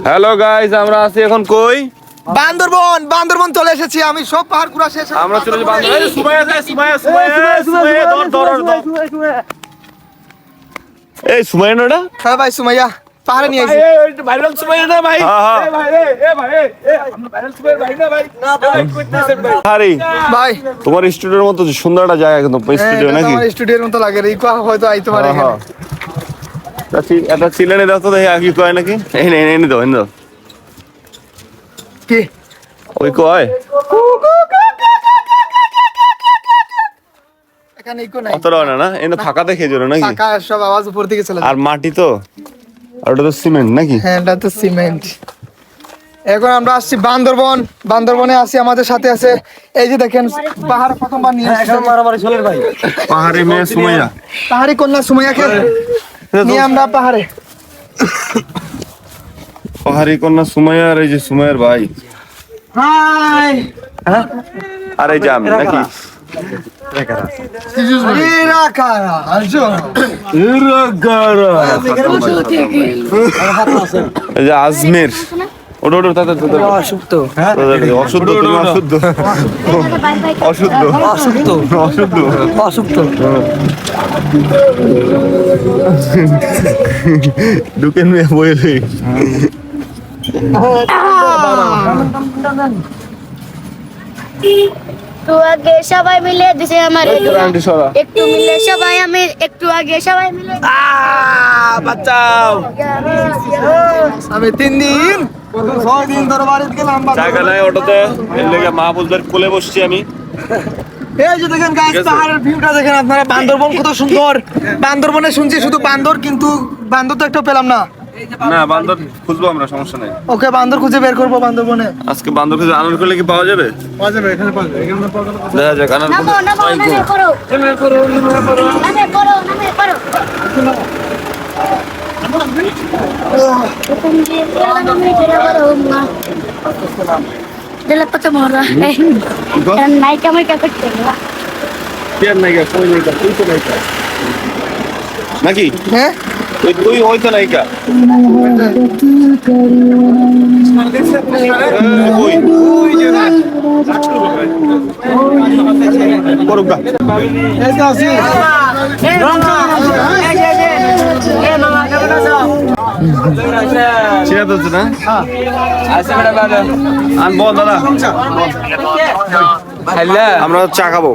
Hello guys, আমরা আছি এখন কই? বান্দরবন চলে এসেছি আমি। সব পাহাড় ঘোরা শেষ। আমরা চলে যাই বান্দরবন। এই সুমাইয়া ধর। এই সুমাইয়া না? হ্যাঁ ভাই, সুমাইয়া পাহাড়ে নিয়ে আইছি। ভাইরাল সুমাইয়া না ভাই? হ্যাঁ আমরা ভাইরাল সুমাইয়া ভাই না ভাই? না ভাই। আরে ভাই তোমার স্টুডিওর মতো সুন্দর একটা জায়গা কিন্তু স্টুডিও নাকি? আমার স্টুডিওর মতো লাগে রে। হয়তো আইতে পারে এখানে। এটা চিলেনে দাও তো দেখি কি কয় নাকি? এই নে দাও কি ওই কয় এখানে ইকো নাই। অতটা না এনে ফাঁকা দেখে জোরে নাকি? ফাঁকা, সব আওয়াজ উপর দিকে চলে যায়। আর মাটি তো, আর ওটা তো সিমেন্ট নাকি? হ্যাঁ, এটা তো সিমেন্ট। এখন আমরা আসছি বান্দরবনে আছি। আমাদের সাথে আছে এই যে দেখেন পাহাড় প্রথমবার নিয়ে আসছি। পাহাড়ি মেয়ে সুমাইয়া, পাহাড়ি কন্যা সুমাইয়াকে নিয়ে আমরা পাহাড়ে। পাহাড়ি কন্যা সুমাইয়া আর এই যে সুমাইয়ার ভাই। হাই আর এই যে আমি নাকি? এরা কারা আজো এই যে আজমের। ওটা তাড়াতাড়ি অশুদ্ধ তুমি অশুদ্ধ ঢুকেন মেয়ে বইলে। একটু আগে সবাই মিলে দিছে আমার একটু মিলে সবাই আমি একটু আগে সবাই মিলে বাঁচাও। আমি 3 দিন 6 দিন ধরে বাড়িতে গেলাম। জায়গা নাই অটোতে, এর লেগে মাহবুবদের কোলে বসছি আমি। এই যে দেখেন গাইস, পাহাড়ের ভিউটা দেখেন আপনারা। বান্দরবন কত সুন্দর। বান্দরবনে শুনছি শুধু বান্দর, কিন্তু বান্দর তো একটা পেলাম না। না বান্দর খুঁজবো আমরা, সমস্যা নাই। ওকে, বান্দর খুঁজে বের করবো বান্দরবনে। আজকে বান্দর খুঁজে আনার করলে কি পাওয়া যাবে? পাওয়া যাবে, এখানে পাওয়া যাবে। দেখা যাক আনার নামো নামে করো নামে করো Dala pa sa mora. Naik kami kapit ko. পেয়ার নাইকা, কই নাইকা, তুই তো নাইকা নাকি? হ্যাঁ, তুই হয়তো নাইকা। কই করুকা এই তো আছি। চিনা তো না? আনবো দাদা, আমরা চা খাবো।